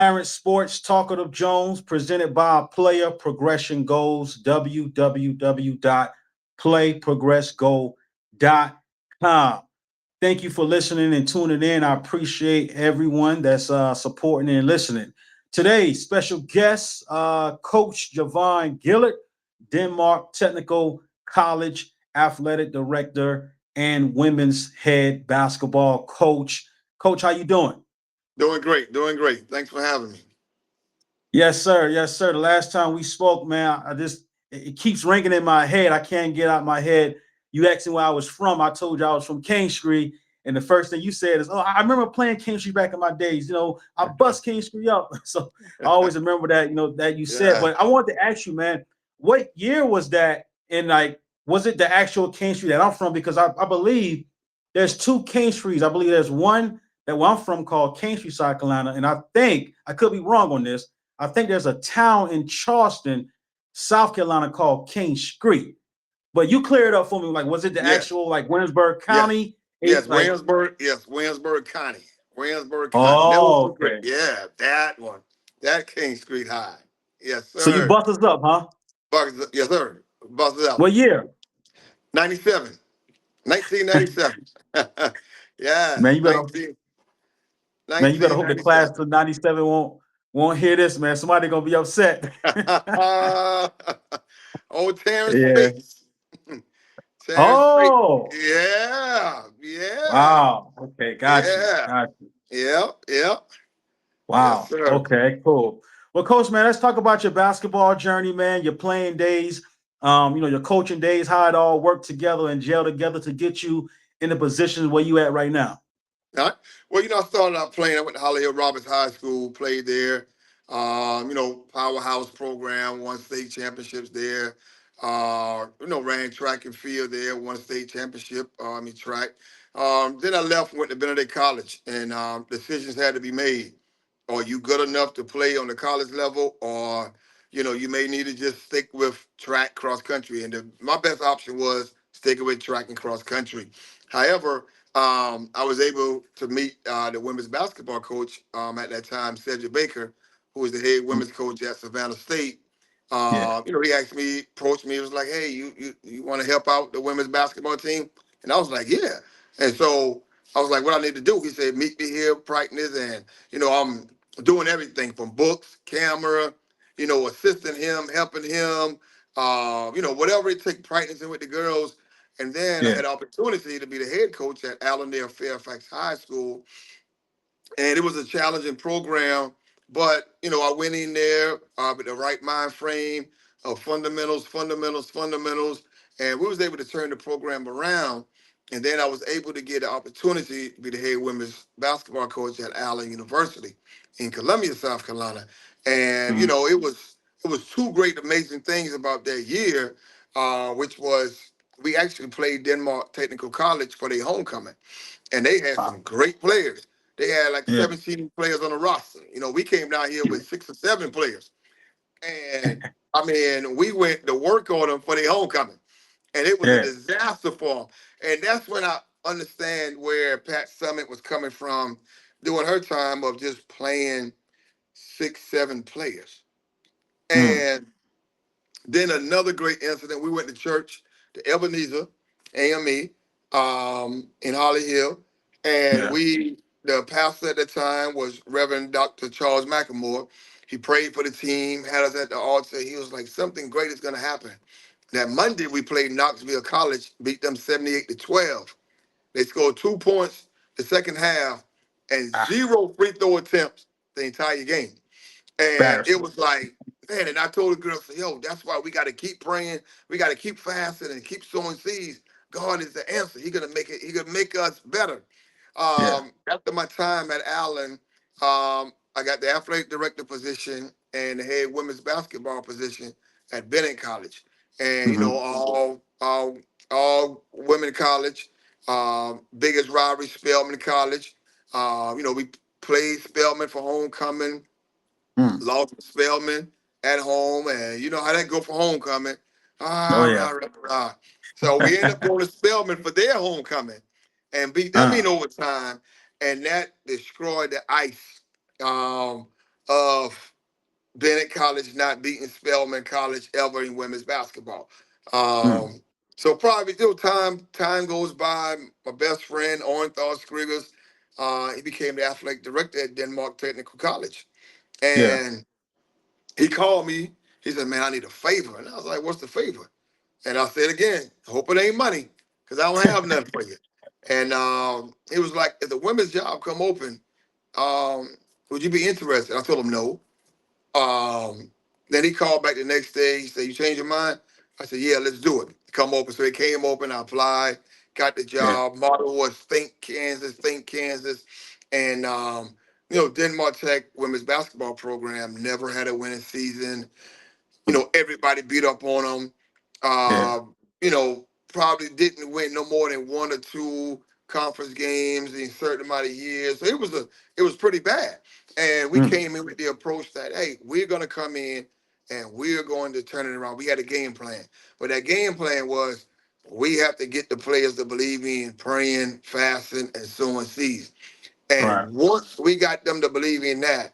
Parent Sports Talkative Jones, presented by Player Progression Goals, www.playprogressgoal.com. Thank you for listening and tuning in. I appreciate everyone that's supporting and listening. Today's special guest, Coach Javon Gilliard, Denmark Technical College Athletic Director and Women's Head Basketball Coach. Coach, how you doing? Doing great, doing great. Thanks for having me. Yes, sir. Yes, sir. The last time we spoke, man, I just it keeps ringing in my head. I can't get out my head. You asked me where I was from. I told you I was from King Street, and the first thing you said is, "Oh, I remember playing King Street back in my days. I bust King Street up." So I always remember that. That you said. Yeah. But I wanted to ask you, man, what year was that? And like, was it the actual King Street that I'm from? Because I believe there's two King Streets. I believe there's one that where I'm from called King Street, South Carolina, and I think I could be wrong on this. I think there's a town in Charleston, South Carolina called King Street. But you clear it up for me. Like, was it the Yes. actual like Williamsburg Yes. County? Yes. Like, Williamsburg. Yes. Williamsburg County. Williamsburg County. Never oh, forget. okay. Yeah, that one. That King Street High. Yes, So you sir. bust us up, huh? Yes, sir. Busted out. What year? 97. 1997. Man, Yes. you better 19, man, you better hope the class 1997. of '97 won't hear this, man. Somebody gonna be upset. Old Terrence Yeah. Spates. Terrence Spates. Oh, Yeah. Yeah. wow. Okay, got you. Yeah. Got you. Yep. Yep. Yes, Wow. sir. Okay, cool. Well, coach, man, let's talk about your basketball journey, man, your playing days, your coaching days, how it all worked together and gel together to get you in the position where you at right now. All right. Well, I started out playing. I went to Holly Hill Roberts High School, played there. Powerhouse program, won state championships there. Ran track and field there, won state championship, track. Then I left, went to Benedict College, and decisions had to be made. Are you good enough to play on the college level, or you may need to just stick with track cross country? And my best option was sticking with track and cross country. However, I was able to meet the women's basketball coach at that time, Cedric Baker, who was the head women's coach at Savannah State. Yeah. He asked me, approached me, he was like, "Hey, you want to help out the women's basketball team?" And I was like, "Yeah." And so I was like, "What I need to do?" He said, "Meet me here, practice," and I'm doing everything from books, camera, assisting him, helping him, whatever it takes, practicing with the girls. And then I Yeah. had an opportunity to be the head coach at Allendale Fairfax High School. And it was a challenging program, but, I went in there with the right mind frame of fundamentals. And we was able to turn the program around. And then I was able to get the opportunity to be the head women's basketball coach at Allen University in Columbia, South Carolina. And, Mhm. it was two great, amazing things about that year, which was we actually played Denmark Technical College for their homecoming, and they had Wow. some great players. They had like Yeah. 17 players on the roster. We came down here with 6 or 7 players, and we went to work on them for their homecoming, and it was a Yeah. disaster for them. And that's when I understand where Pat Summitt was coming from, during her time of just playing 6, 7 players. Mm. And then another great incident, we went to church, to Ebenezer AME, in Holly Hill, and Yeah. the pastor at the time was Reverend Dr. Charles McElmore. He prayed for the team, had us at the altar. He was like, something great is going to happen. That Monday we played Knoxville College, beat them 78-12. They scored 2 points the second half and Ah, 0 free throw attempts the entire game. And it embarrassing. was like, man, and I told the girls, yo, that's why we got to keep praying. We got to keep fasting and keep sowing seeds. God is the answer. He gonna make it. He gonna make us better. Yeah. After my time at Allen, I got the athletic director position and the head women's basketball position at Bennett College, and Hmm. all women college. Biggest rivalry, Spelman College. We played Spelman for homecoming, Mm. lost to Spelman at home, and you know how that go for homecoming. Oh Ah, yeah. rah, rah, rah. So we ended up going to Spelman for their homecoming and beat them uh, in overtime, and that destroyed the ice. of Bennett College not beating Spelman College ever in women's basketball. Mm. So probably still time goes by. My best friend, Orenthal Skriggers, he became the athletic director at Denmark Technical College. Yeah. And he called me. He said, "Man, I need a favor." And I was like, "What's the favor?" And I said again, "Hope it ain't money, because I don't have nothing for you." And he was like, "If the women's job come open, um, would you be interested?" I told him no. Um, then he called back the next day. He said, "You change your mind?" I said, "Yeah, let's do it." Come open. So it came open. I applied, got the Yeah. job. Motto was think Kansas, think Kansas. And, Denmark Tech women's basketball program never had a winning season. Everybody beat up on them. Yeah. Probably didn't win no more than one or two conference games in a certain amount of years. So it was pretty bad. And we Mm. came in with the approach that, hey, we're gonna come in and we're going to turn it around. We had a game plan. But that game plan was we have to get the players to believe in praying, fasting, and sowing seeds. Right. And once we got them to believe in that,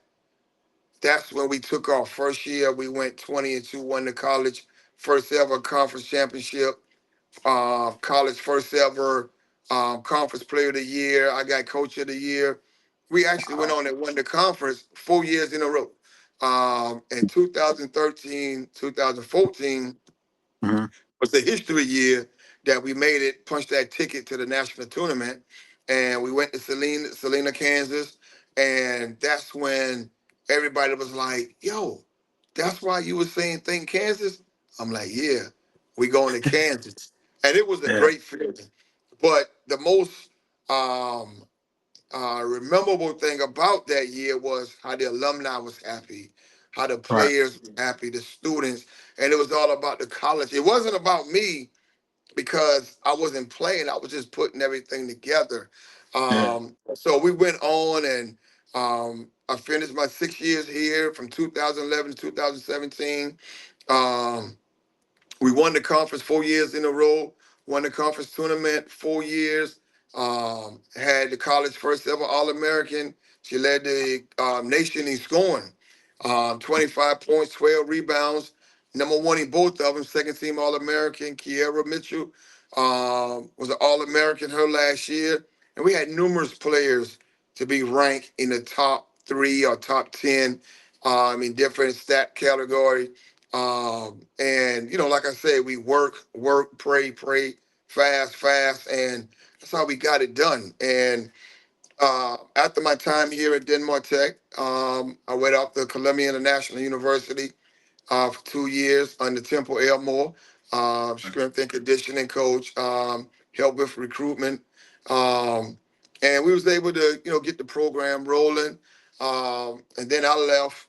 that's when we took our first year. We went 20-2, won the college first ever conference championship, college first ever conference player of the year. I got coach of the year. We actually went on and won the conference 4 years in a row. In 2013, 2014, Mm-hmm. was the history year that we made it, punched that ticket to the national tournament, and we went to Salina, Kansas, and that's when everybody was like, "Yo, that's why you were saying think Kansas." I'm like, "Yeah, we going to Kansas," and it was a Yeah. great feeling. But the most memorable thing about that year was how the alumni was happy, how the Right. players were happy, the students, and it was all about the college. It wasn't about me because I wasn't playing. I was just putting everything together. Yeah. So we went on, and I finished my 6 years here from 2011 to 2017. Um, we won the conference 4 years in a row. Won the conference tournament 4 years. Had the college first ever All American. She led the nation in scoring. 25 points, 12 rebounds. Number one in both of them. Second team All American. Kiera Mitchell was an All American her last year. And we had numerous players to be ranked in the top three or top 10 in different stat categories. And like I said, we work, pray, fast, and that's how we got it done. And after my time here at Denmark Tech, I went off to Columbia International University for 2 years under Temple Elmore, strength and conditioning coach, help with recruitment, um, and we was able to get the program rolling. And then I left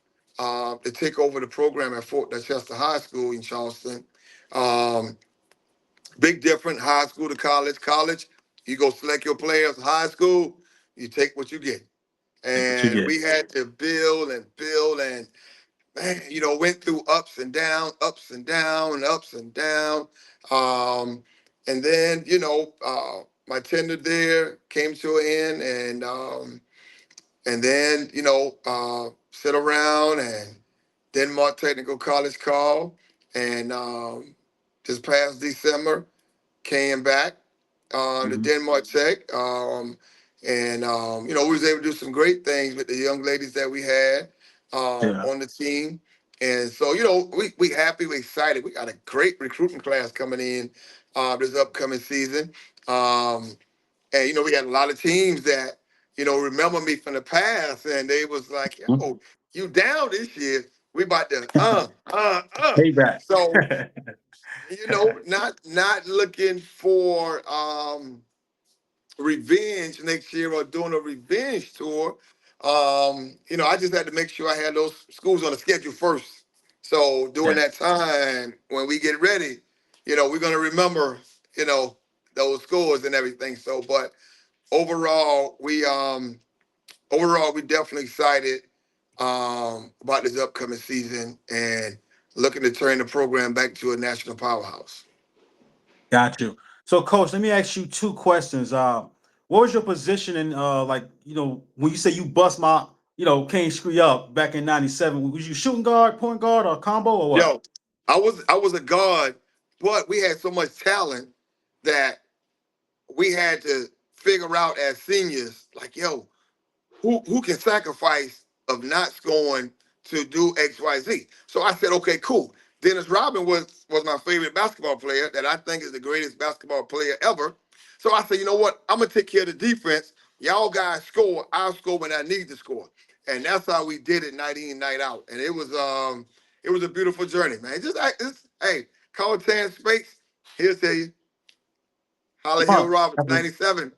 to take over the program at Fort Chester High School in Charleston. Um, Big difference, high school to college. College, you go select your players. High school, you take what you get. Take what you And get. we had to build and build, and man, went through ups and down, ups and down, and ups and down. And then, my tenure there came to an end, and then, sit around, and Denmark Technical College called, and this past December came back to Mhm. Denmark Tech, and we was able to do some great things with the young ladies that we had Yeah. on the team. And so, we happy, we excited. We got a great recruiting class coming in this upcoming season. Um, and we had a lot of teams that remember me from the past, and they was like, Mhm. "Yo, you down this year? We about to Payback. So not looking for revenge next year or doing a revenge tour. I just had to make sure I had those schools on the schedule first. So during Yeah. that time, when we get ready, we're gonna remember, those scores and everything. So, but overall, we definitely excited about this upcoming season and looking to turn the program back to a national powerhouse. Got you. So, coach, let me ask you two questions. What was your position in like, when you say you bust King Scree up back in '97? Was you shooting guard, point guard, or combo, or what? Yo, I was a guard, but we had so much talent that we had to figure out as seniors, like, yo, who can sacrifice of not scoring to do X, Y, Z. So I said, okay, cool. Dennis Rodman was my favorite basketball player that I think is the greatest basketball player ever. So I said, you know what? I'm gonna take care of the defense. Y'all guys score. I'll score when I need to score. And that's how we did it night in, night out. And it was a beautiful journey, man. Hey, call Tan Space. He'll tell you. Holly Hill Wow. Roberts, 97.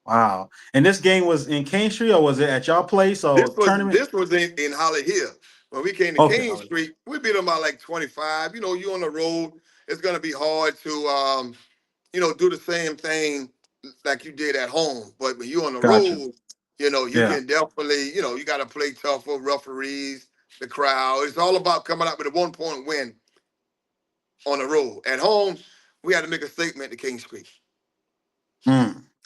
Wow. And this game was in King Street, or was it at y'all place This or was tournament? this was in Holly Hill. When we came to Okay. King Street, we beat them by like 25. You know, you on the road, it's gonna be hard to do the same thing like you did at home. But when you on the Gotcha. road, you Yeah. can definitely, you gotta play tough for referees, the crowd. It's all about coming out with a 1 point win on the road. At home, we had to make a statement to King Street.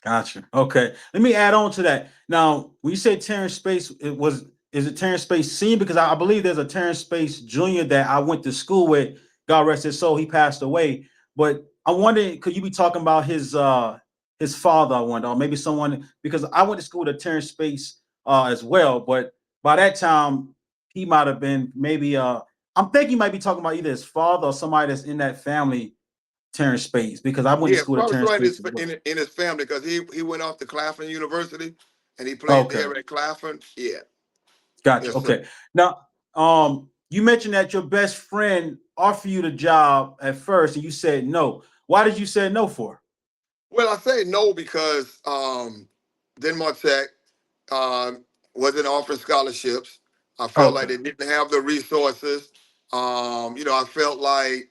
Gotcha. Okay. Let me add on to that. Now, when you say Terrence Space, is it Terrence Space Senior? Because I believe there's a Terrence Space Junior that I went to school with. God rest his soul. He passed away. But I'm wondering, could you be talking about his father? I wonder, or maybe someone, because I went to school with Terrence Space as well. But by that time, he might have been maybe I'm thinking he might be talking about either his father or somebody that's in that family, Terrence Space, because I went to Yeah, school with probably Terrence somebody Space as well. in his family because he went off to Claflin University and he played Okay. there at Claflin. Yeah, Gotcha. yes, sir. Okay. Now, you mentioned that your best friend offered you the job at first, and you said no. Why did you say no for? Well, I say no because Denmark Tech wasn't offering scholarships. I felt like Okay. they didn't have the resources. I felt like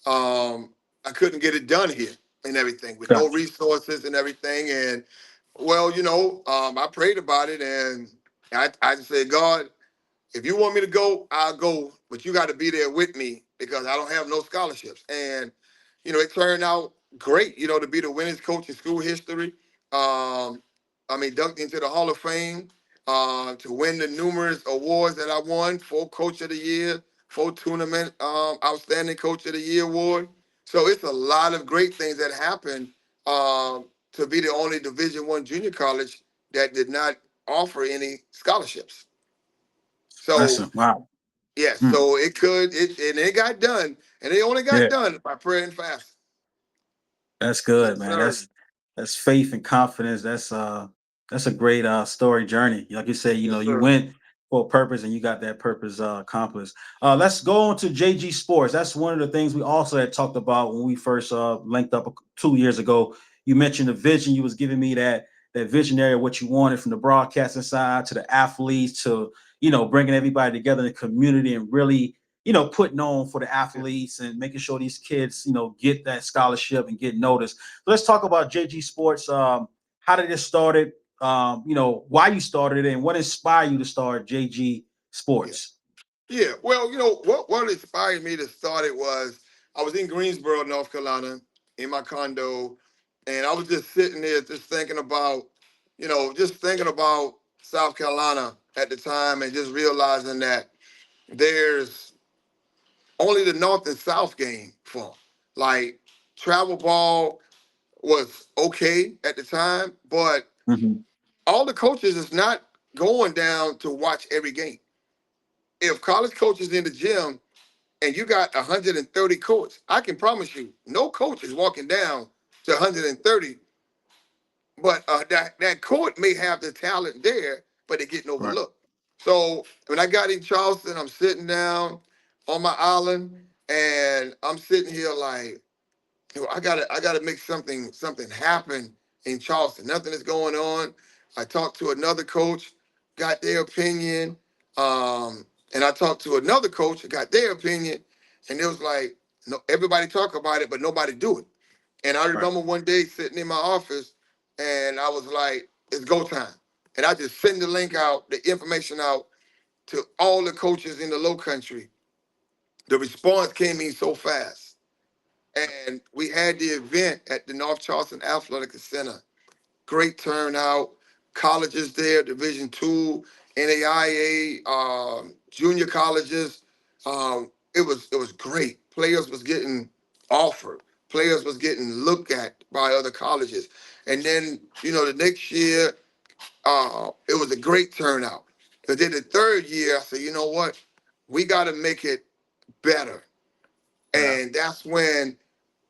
I couldn't get it done here and everything with no Gotcha. resources and everything. And well, I prayed about it and I just said, God, if you want me to go, I'll go, but you got to be there with me because I don't have no scholarships. And it turned out great, to be the winningest coach in school history. Dunked into the Hall of Fame, to win the numerous awards that I won, 4 Coach of the Year, 4 tournament Outstanding Coach of the Year award. So it's a lot of great things that happened to be the only Division I junior college that did not offer any scholarships. That's So a wow. yes, Hmm. so it got done, and it only got Yeah. done by prayer and fasting. That's good, Yes, man. sir. That's faith and confidence. That's a great story journey. Like you say, Yes, you sir. went for a purpose and you got that purpose accomplished. Let's go on to JG Sports. That's one of the things we also had talked about when we first linked up 2 years ago. You mentioned the vision. You was giving me that visionary of what you wanted from the broadcasting side to the athletes to bringing everybody together in the community and really putting on for the Yeah. athletes and making sure these kids, get that scholarship and get noticed. So let's talk about JG Sports. How did it started? Why you started it and what inspired you to start JG Yeah. Sports? Yeah. Well, what inspired me to start it was I was in Greensboro, North Carolina, in my condo, and I was just sitting there just thinking about South Carolina at the time and just realizing that there's only the North and South game for 'em. Like travel ball was okay at the time, but Mhm. all the coaches is not going down to watch every game. If college coaches in the gym and you got 130 coaches, I can promise you, no coach is walking down to 130. But that court may have the talent there, but they're getting Right. overlooked. So when I got in Charleston, I'm sitting down on my island, and I'm sitting here like, I gotta make something happen in Charleston. Nothing is going on. I talked to another coach, got their opinion, and I talked to another coach, got their opinion, and it was like, no, everybody talk about it, but nobody do it. And I Right. remember one day sitting in my office, and I was like, "It's go time," and I just sent the link out, the information out to all the coaches in the Low Country. The response came in so fast. And we had the event at the North Charleston Athletic Center. Great turnout, colleges there, Division II NAIA, junior colleges. It was great. Players was getting offered. Players was getting looked at by other colleges. And then, the next year, it was a great turnout. But then the third year, I said, you know what? We got to make it better. Yeah. And that's when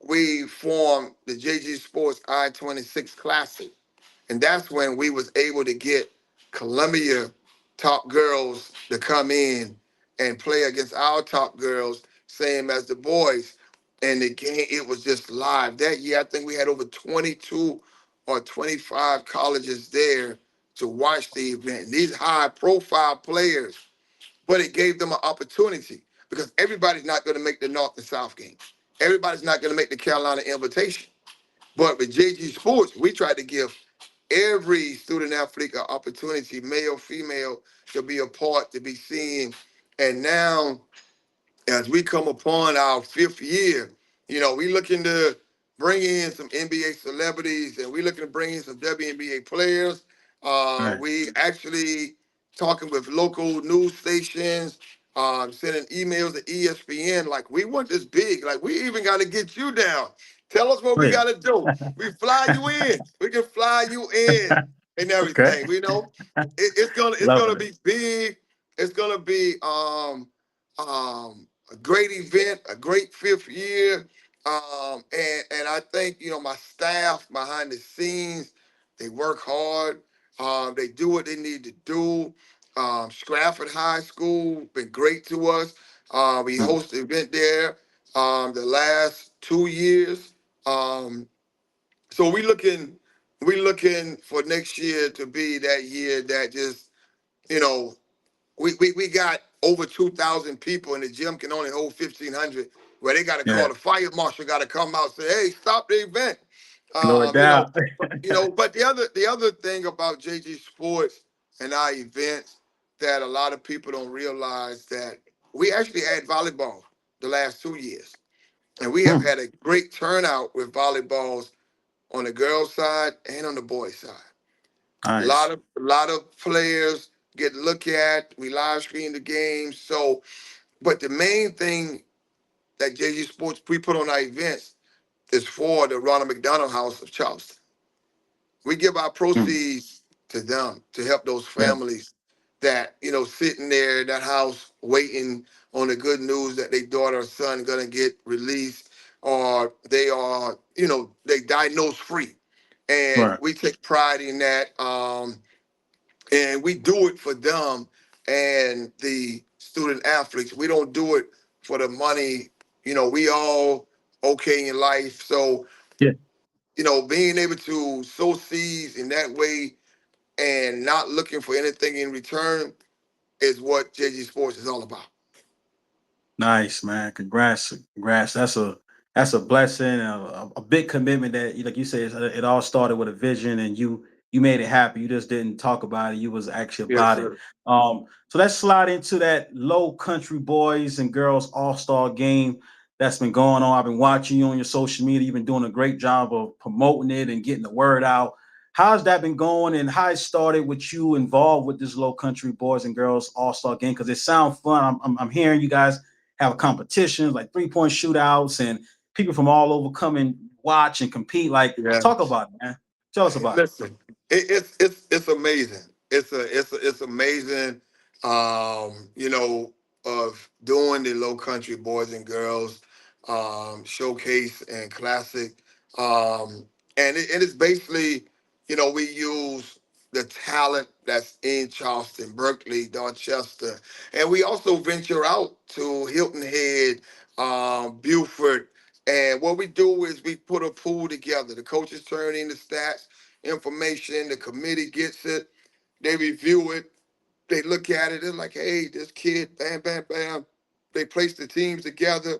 we formed the JG Sports I-26 Classic. And that's when we was able to get Columbia top girls to come in and play against our top girls, same as the boys. And the game, it was just live. That year, I think we had over 22 or 25 colleges there to watch the event. These high profile players, but it gave them an opportunity because everybody's not going to make the North and South games. Everybody's not going to make the Carolina Invitation. But with JG Sports, we tried to give every student athlete an opportunity, male, female, to be a part, to be seen. And now, as we come upon our fifth year, we looking to bring in some NBA celebrities and we looking to bring in some WNBA players. Right. We actually talking with local news stations, sending emails to ESPN. Like, we want this big. Like, we even got to get you down. Tell us what Oh, we yeah. got to do. We fly you in. We can fly you in and Okay. everything. It's gonna Loving it. be big. It's gonna be a great event, a great fifth year. And I think, my staff behind the scenes, they work hard. They do what they need to do. Stratford High School been great to us. We Mm. hosted an event there the last 2 years. So we looking for next year to be that year that just, you know, we got over 2,000 people and the gym can only hold 1,500, where they got to Yeah. call the fire marshal, got to come out and say, hey, stop the event. No You know, doubt. but the other thing about JG Sports and our events that a lot of people don't realize, that we actually had volleyball the last 2 years. And we have Mm. had a great turnout with volleyballs on the girls' side and on the boys' side. A lot Nice. of a lot of players get looked at. We live stream the games. So, but the main thing that JG Sports we put on our events is for the Ronald McDonald House of Charleston. We give our Mm. proceeds to them to help those Yeah. families that, sitting there in that house waiting on the good news that their daughter or son gonna get released, or they are, they diagnosed free. And Right. we take pride in that. And we do it for them and the student athletes. We don't do it for the money. We all okay in life. So, Yeah. being able to sow seeds in that way and not looking for anything in return is what JG Sports is all about. Nice, man. Congrats. Congrats. That's a blessing, a big commitment that, like you said, it all started with a vision, and you made it happen. You just didn't talk about it. You was actually Yes, about it. sir. So let's slide into that low country boys and girls all-star game that's been going on. I've been watching you on your social media. You've been doing a great job of promoting it and getting the word out. How's that been going, and how it started with you involved with this low country boys and girls all-star game? Because it sounds fun. I'm hearing you guys have competitions like 3-point shootouts, and people from all over come and watch and compete. Like, Yeah. talk about it, man. Tell us about it. Listen, it's amazing. It's amazing. Of doing the Low Country Boys and Girls showcase and classic, and it's basically, we use the talent that's in Charleston, Berkeley, Dorchester, and we also venture out to Hilton Head, Beaufort. And what we do is we put a pool together. The coaches turn in the stats, information, the committee gets it, they review it, they look at it, they're like, hey, this kid, bam, bam, bam. They place the teams together,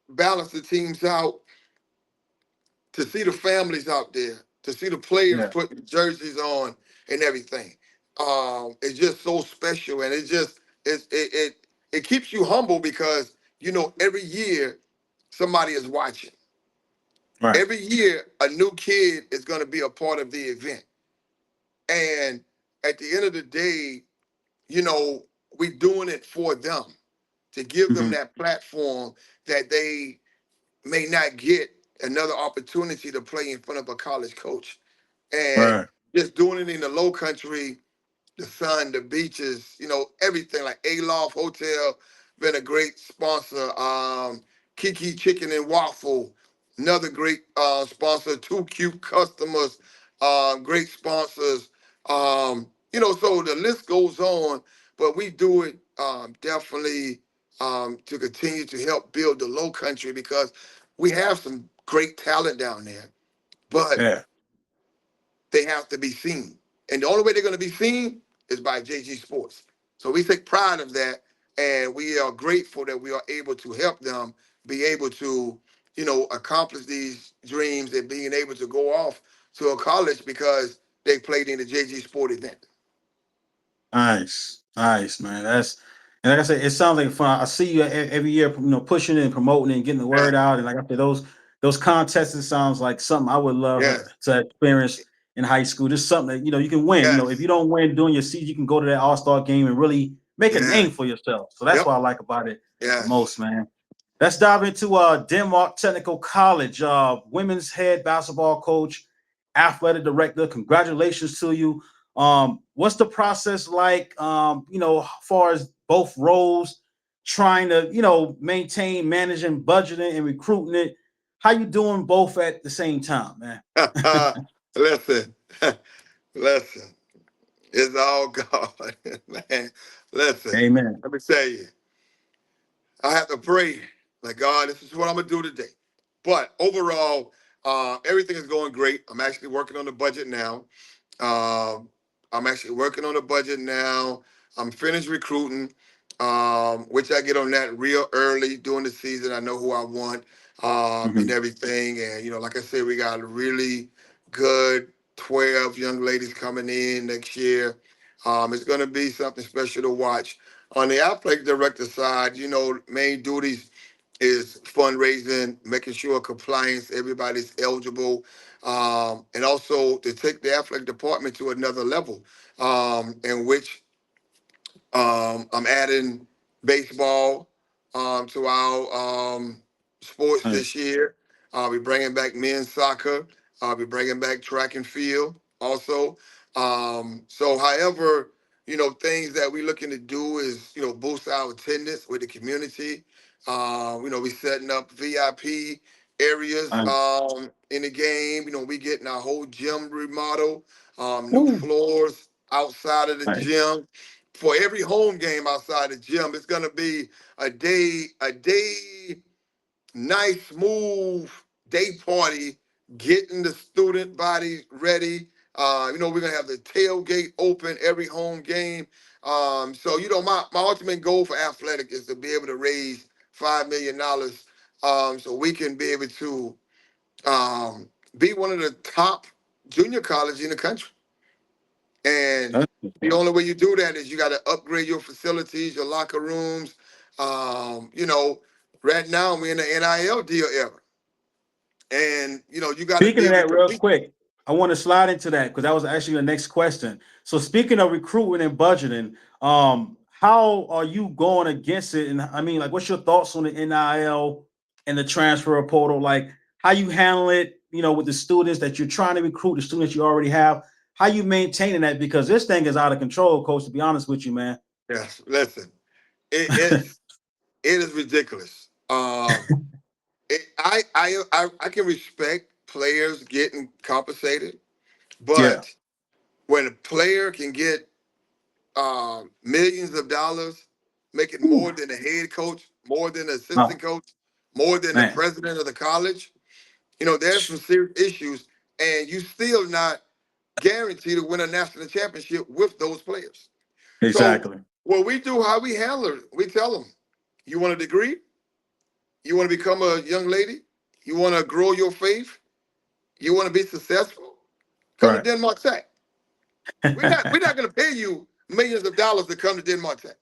balance the teams out, to see the families out there, to see the players Yeah. putting jerseys on and everything. It's just so special, and it keeps you humble because every year somebody is watching. Right. Every year a new kid is going to be a part of the event, and at the end of the day, you know, we doing it for them to give them Hmm. that platform that they may not get another opportunity to play in front of a college coach. And Right. just doing it in the low country, the sun, the beaches, everything like Aloft Hotel, been a great sponsor. Kiki Chicken and Waffle, another great sponsor. Two Cute Customers, great sponsors. So the list goes on, but we do it definitely to continue to help build the low country because we have some great talent down there, but Yeah. they have to be seen. And the only way they're going to be seen is by JG Sports. So we take pride of that, and we are grateful that we are able to help them be able to, accomplish these dreams and being able to go off to a college because they played in the JG Sport event. Nice, nice, man. That's and like I said, it sounds like fun. I see you every year, pushing it and promoting it and getting the Yeah, word out. And like I said, those contests, it sounds like something I would love yes, to experience in high school. Just something that you can win. If yes, you don't win during your season, you can go to that All Star game and really make a yes, name for yourself. So that's yep, what I like about it the most, yes. man. Let's dive into Denmark Technical College. Women's head basketball coach, athletic director. Congratulations to you. What's the process like? As far as both roles, trying to maintain, managing, budgeting, and recruiting it. How you doing both at the same time, man? Listen, listen. It's all God, man. Listen, Amen. let me tell you, I have to pray, like, God, this is what I'm gonna do today. But overall, everything is going great. I'm actually working on the budget now. Um, I'm actually working on the budget now. I'm finished recruiting, which I get on that real early during the season. I know who I want, and Mhm. everything. And like I said, we got a really good 12 young ladies coming in next year. It's going to be something special to watch. On the athletic director side, main duties is fundraising, making sure compliance, everybody's eligible, and also to take the athletic department to another level, in which I'm adding baseball to our sports this Nice. year. I'll be bringing back men's soccer. I'll be bringing back track and field also. However, things that we're looking to do is, boost our attendance with the community. We setting up VIP areas Nice. in the game. We getting our whole gym remodel, new Ooh, floors outside of the nice. gym for every home game outside the gym. It's gonna be a day, nice, smooth day party, getting the student body ready. We're gonna have the tailgate open every home game. My ultimate goal for athletic is to be able to raise $5 million, so we can be able to be one of the top junior colleges in the country. And That's the only way you do that is you got to upgrade your facilities, your locker rooms. Right now we're in the NIL deal era, and you got to Speaking be of able to that, real compete. quick, I want to slide into that because that was actually the next question. So, speaking of recruiting and budgeting, how are you going against it? And I mean, like, what's your thoughts on the NIL and the transfer portal? Like, how you handle it? With the students that you're trying to recruit, the students you already have. How you maintaining that? Because this thing is out of control, coach. To be honest with you, man. Yes, listen, it is ridiculous. I can respect players getting compensated, Yeah. but when a player can get millions of dollars, making Ooh, more than the head coach, more than the oh, assistant coach, more than the man. president of the college. There's some serious issues, and you still not guaranteed to win a national championship with those players. So Exactly. what we do, how we handle it, we tell them, you want a degree? You want to become a young lady? You want to grow your faith? You want to be successful? Come to Right. Denmark Tech. We're not going to pay you millions of dollars to come to Denmark Tech.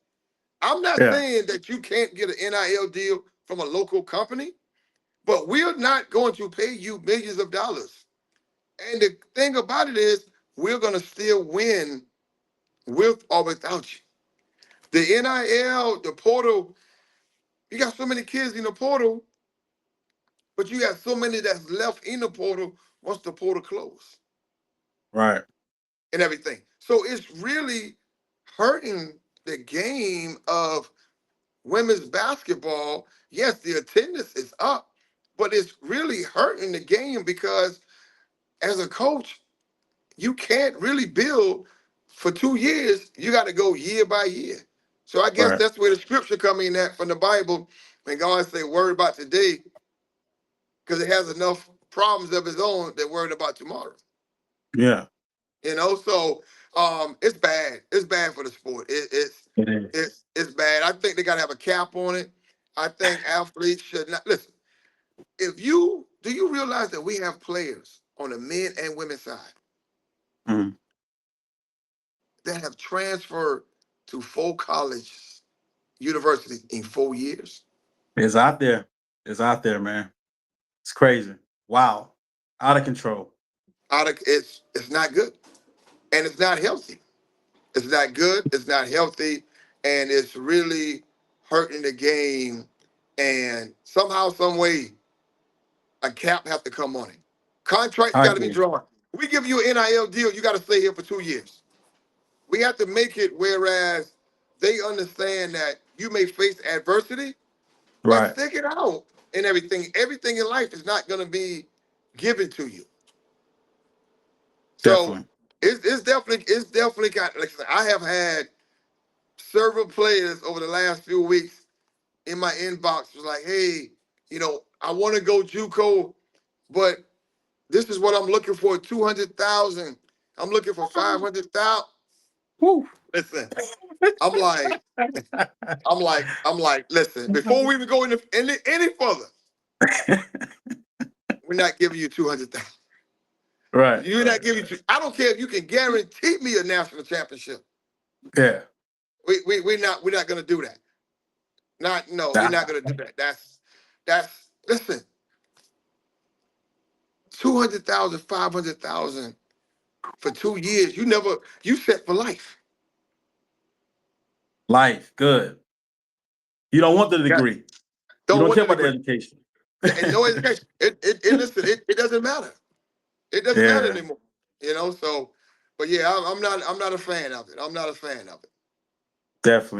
I'm not Yeah. saying that you can't get an NIL deal from a local company, but we're not going to pay you millions of dollars. And the thing about it is, we're going to still win with or without you. The NIL, the portal, you got so many kids in the portal, but you got so many that's left in the portal once the portal closed Right. and everything. So it's really hurting the game of women's basketball. Yes, the attendance is up, but it's really hurting the game because as a coach, you can't really build for 2 years. You got to go year by year. So I guess Right. that's where the scripture come in at from the Bible when God say worry about today because it has enough problems of its own that worried about tomorrow. Yeah. So it's bad. It's bad for the sport. It is. It's bad. I think they got to have a cap on it. I think athletes should not listen. Do you realize that we have players on the men and women's side Mm. that have transferred to 4 colleges, universities in 4 years? It's out there. It's out there, man. It's crazy. Wow. Out of control. It's not good, and it's not healthy. It's not good. It's not healthy, and it's really hurting the game. And somehow, some way, a cap have to come on it. Contracts I got to be agree. drawn. We give you an NIL deal, you got to stay here for 2 years. We have to make it whereas they understand that you may face adversity, but Right. stick it out and everything. Everything in life is not going to be given to you. So Definitely. it's definitely got. Like I said, I have had several players over the last few weeks in my inbox was like, hey, I want to go JUCO, but this is what I'm looking for: 200,000. I'm looking for 500,000. Woo. Listen, I'm like, listen. Before we even go any further, we're not giving you 200,000. Right. You're not giving. I don't care if you can guarantee me a national championship. Yeah. We're not gonna do that. No, we're not gonna do that. That's listen. 200,000, 500,000 for 2 years. You set for life. Life. Good. You don't want the Yeah. degree. You Don't don't want care the about the degree. education. And no education. Listen, it doesn't matter. It doesn't matter Yeah. anymore. So but yeah, I'm not a fan of it. I'm not a fan of it. Definitely.